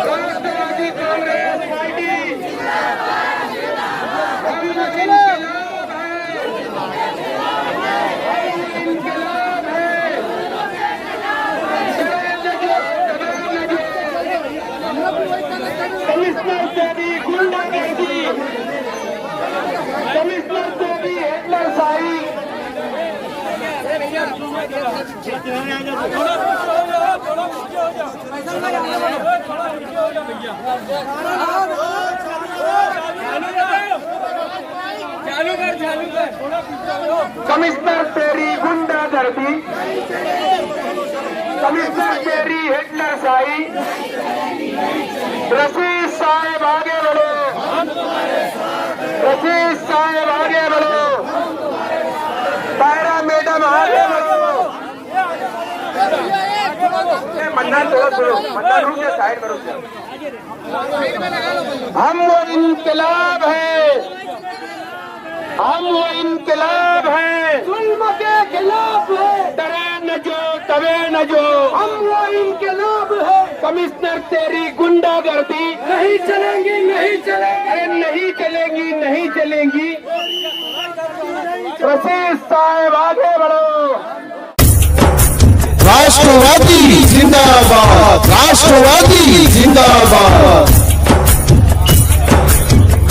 राष्ट्रवादी Congress party commissioner से भी गुंडागर्दी, कमिश्नर से भी हिटलरशाही। कमिश्नर तेरी गुंडागर्दी, कमिश्नर तेरी हिटलरशाही। रशीद साहब आगे बढ़ो, रशीद साहब आगे बढ़ो, तायरा मैडम आगे बढ़ो। मन्नान थोड़ा सुनो, मन्नान रुक जा, साइड में रुक जा। हम वो इनकलाब है, हम वो इनकलाब है, जुल्म के खिलाफ है, डरे न जो तबे न जो, हम वो इनकलाब है। कमिश्नर तेरी गुंडागर्दी नहीं चलेंगी, नहीं चलेंगी, अरे नहीं चलेंगी, नहीं चलेंगी। रशीद साहब आगे बढ़ो। राष्ट्रवादी जिंदाबाद, राष्ट्रवादी जिंदाबाद,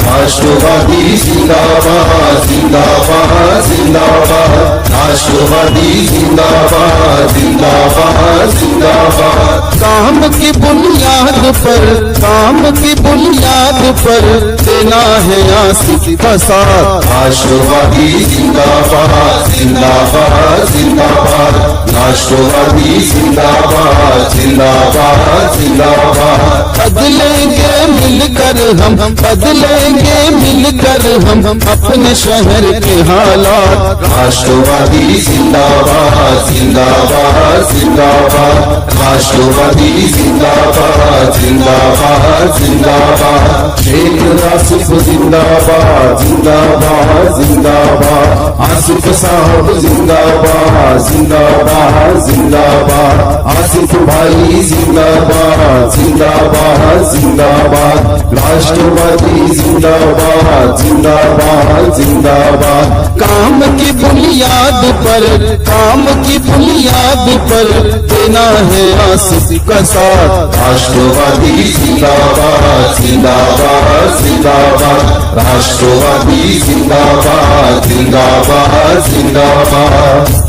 राष्ट्रवादी जिंदाबाद, जिंदाबाद जिंदाबाद, राष्ट्रवादी जिंदाबाद, जिंदाबाद जिंदाबाद। काम की बुनियाद पर, काम की बुनियाद पर देना है आसिफ का साथ। राष्ट्रवादी जिंदाबाद, जिंदाबाद जिंदाबाद, राष्ट्रवादी जिंदाबाद, जिंदाबाद जिंदाबाद। बदलेंगे मिलकर हम, बदलेंगे मिलकर हम अपने शहर के हालात। राष्ट्रवादी जिंदाबाद, जिंदाबाद जिंदाबाद, राष्ट्रवादी जिंदाबाद, जिंदाबाद जिंदाबाद। शेख आसिफ जिंदाबाद, जिंदाबाद जिंदाबाद, आसिफ साहब जिंदाबाद, जिंदाबाद जिंदाबाद, आसिफ भाई जिंदाबाद, जिंदाबाद जिंदाबाद, राष्ट्रवादी जिंदाबाद, जिंदाबाद जिंदाबाद। काम की बुनियाद पर, काम की बुनियाद पर देना है आसिफ का साथ। राष्ट्रवादी जिंदाबाद, जिंदाबाद जिंदाबाद, राष्ट्रवादी जिंदाबाद, जिंदाबाद जिंदाबाद।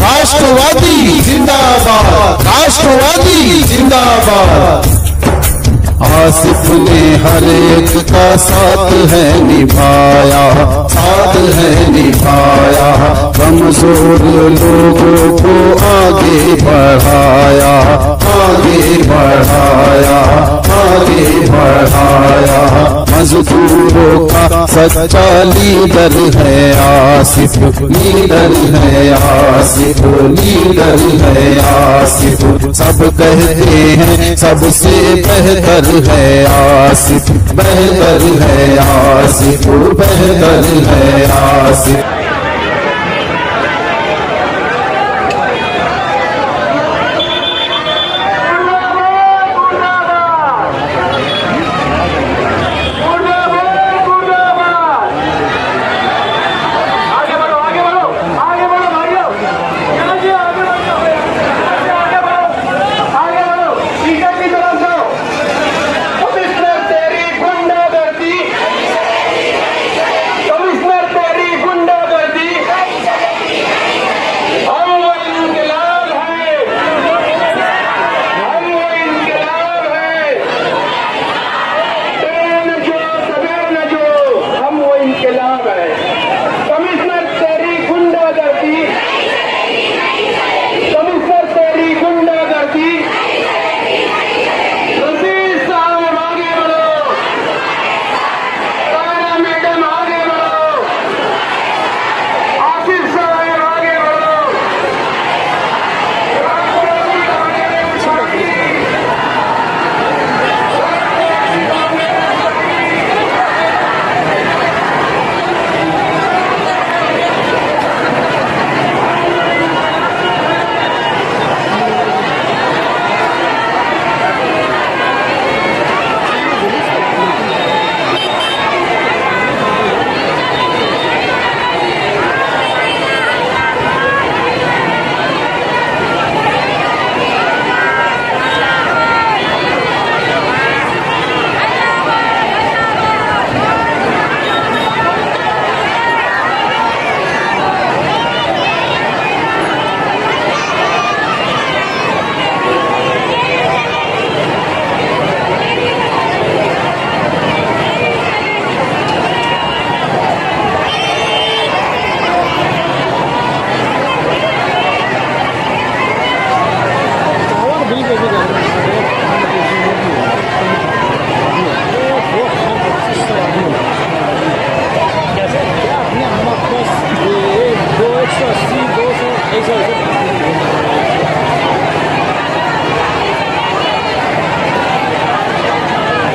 राष्ट्रवादी जिंदाबाद, राष्ट्रवादी जिंदाबाद। आसिफ ने हर एक का साथ है निभाया, साथ है निभाया, कमजोर लोगों को आगे बढ़ाया, आगे बढ़ाया, आगे बढ़ाया। मजदूरों का सच्चा लीडर है आसिफ, लीडर है आसिफ, लीडर है आसिफ। सब कहते हैं सबसे बेहतर है आसिफ, बेहतर है आसिफ, बेहतर है आसिफ।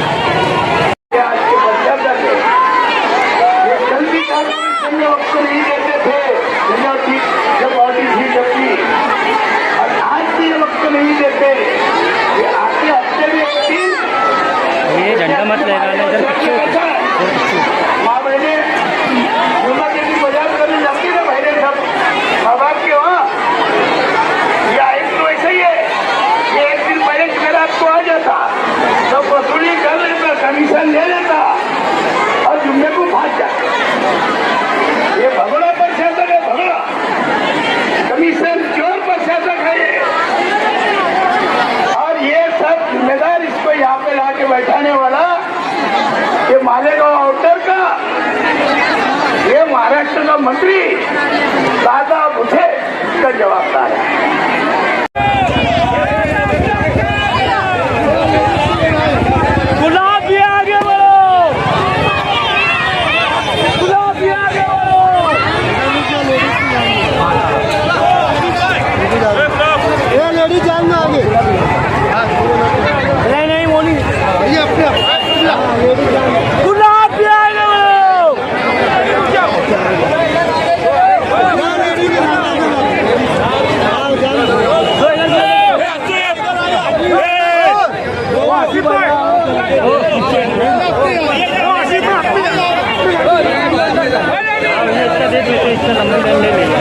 आज के पंचायत जाते ये कल भी संजय वक्त नहीं देते थे जब पार्टी थी जब भी और आज भी ये वक्त नहीं देते ये आगे हफ्ते में एक दिन ये झंडा मत लहराना इधर पीछे माँ बहने जुम्मा के दिन बाजार करने जाती ना बहने सब माँ बाप के वहाँ ये एक तो ऐसा ही है ये एक दिन पहले घर आपको आ जाता तो वसूली कर लेता कमीशन ले लेता और जुम्मे को भाग जाता ये भगड़ा पर शासक है भगड़ा कमीशन चोर पर शासक है ये और ये सब जिम्मेदार इसको यहाँ पे ला के बैठाने वाला ये मालेगांव आउटर का ये महाराष्ट्र का मंत्री दादा भुसे का जवाबदार है गुलाब भी आगे बढ़ो गुलाब भी आगे बढ़ो लेडीज जाना आगे नहीं नहीं वो नहीं ये अपने गुलाब भी आगे बढ़ो इसका देख लेते इसका नंबर ले ले